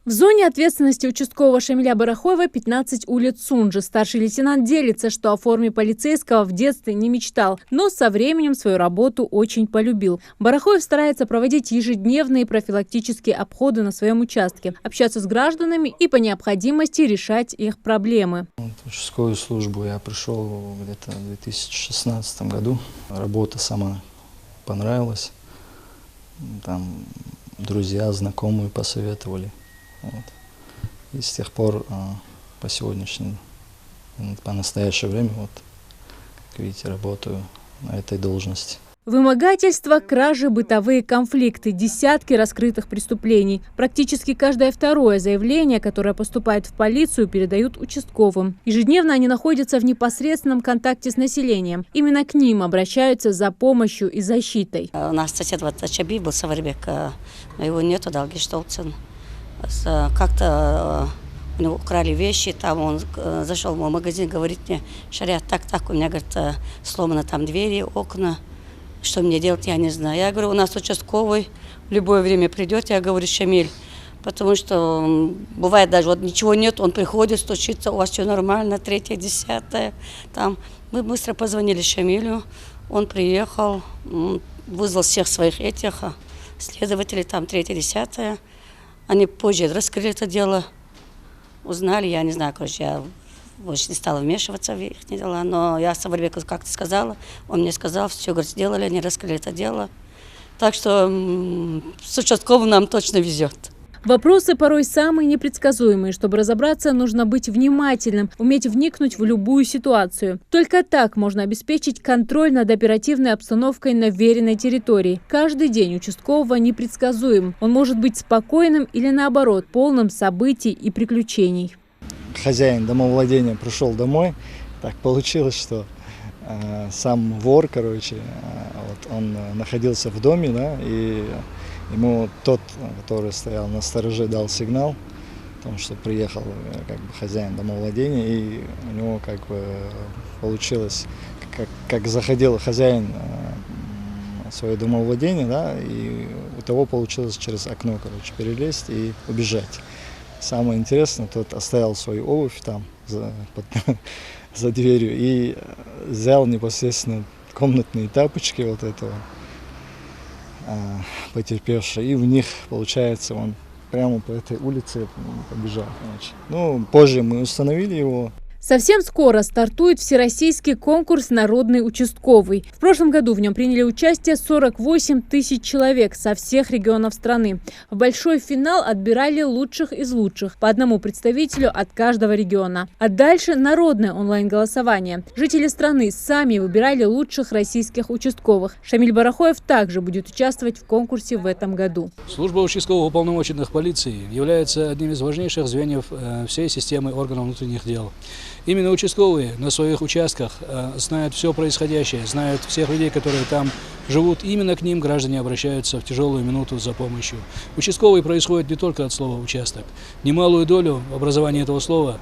В зоне ответственности участкового Шамиля Барахоева 15 улиц Сунжи. Старший лейтенант делится, что о форме полицейского в детстве не мечтал, но со временем свою работу очень полюбил. Барахоев старается проводить ежедневные профилактические обходы на своем участке, общаться с гражданами и по необходимости решать их проблемы. В участковую службу я пришел где-то в 2016 году. Работа сама понравилась. Там друзья, знакомые посоветовали. Вот. И с тех пор по сегодняшний, по настоящее время, вот, как видите, работаю на этой должности. Вымогательство, кражи, бытовые конфликты, десятки раскрытых преступлений. Практически каждое второе заявление, которое поступает в полицию, передают участковым. Ежедневно они находятся в непосредственном контакте с населением. Именно к ним обращаются за помощью и защитой. У нас сосед вот Чаби был Саварбек, но его нету, Далгиштолцин. Как-то у него украли вещи, там он зашел в мой магазин, говорит мне: Шариат, так, у меня, говорит, сломаны там двери, окна. Что мне делать, я не знаю. Я говорю, у нас участковый в любое время придет, я говорю, Шамиль, потому что бывает даже вот ничего нет, он приходит, стучится, у вас все нормально, 3-е, 10-е. Там. Мы быстро позвонили Шамилю, он приехал, вызвал всех своих следователей, там 3-е, 10-е. Они позже раскрыли это дело, узнали, я не знаю, короче, я больше не стала вмешиваться в их дела, но я Саварбеку как-то сказала, он мне сказал, все, говорит, сделали, они раскрыли это дело. Так что с участковым нам точно везет. Вопросы порой самые непредсказуемые. Чтобы разобраться, нужно быть внимательным, уметь вникнуть в любую ситуацию. Только так можно обеспечить контроль над оперативной обстановкой на вверенной территории. Каждый день участкового непредсказуем. Он может быть спокойным или, наоборот, полным событий и приключений. Хозяин домовладения пришел домой. Так получилось, что сам вор, короче, вот он находился в доме, да, и ему тот, который стоял на стороже, дал сигнал о том, что приехал как бы хозяин домовладения, и у него как бы получилось, как заходил хозяин в свое домовладение, да, и у того получилось через окно, короче, перелезть и убежать. Самое интересное, тот оставил свою обувь там за дверью и взял непосредственно комнатные тапочки вот этого потерпевшего, и в них, получается, он прямо по этой улице побежал. Ну, позже мы установили его. Совсем скоро стартует всероссийский конкурс «Народный участковый». В прошлом году в нем приняли участие 48 тысяч человек со всех регионов страны. В большой финал отбирали лучших из лучших, по одному представителю от каждого региона. А дальше народное онлайн-голосование. Жители страны сами выбирали лучших российских участковых. Шамиль Барахоев также будет участвовать в конкурсе в этом году. Служба участковых уполномоченных полиции является одним из важнейших звеньев всей системы органов внутренних дел. Именно участковые на своих участках знают все происходящее, знают всех людей, которые там живут. Именно к ним граждане обращаются в тяжелую минуту за помощью. Участковый происходит не только от слова «участок». Немалую долю в образовании этого слова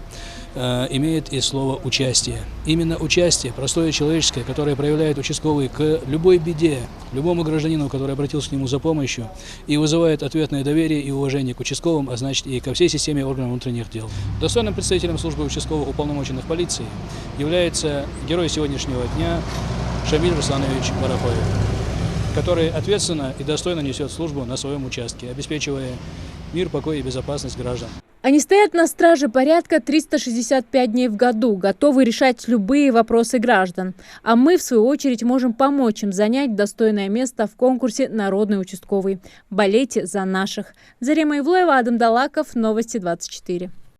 имеет и слово «участие». Именно участие, простое человеческое, которое проявляет участковый к любой беде, любому гражданину, который обратился к нему за помощью, и вызывает ответное доверие и уважение к участковым, а значит и ко всей системе органов внутренних дел. Достойным представителем службы участковых уполномоченных полиции является герой сегодняшнего дня Шамиль Русланович Барахоев, который ответственно и достойно несет службу на своем участке, обеспечивая мир, покой и безопасность граждан. Они стоят на страже порядка 365 дней в году, готовы решать любые вопросы граждан. А мы, в свою очередь, можем помочь им занять достойное место в конкурсе «Народный участковый». Болейте за наших. Зарема Ивлоева, Адам Далаков, Новости 24.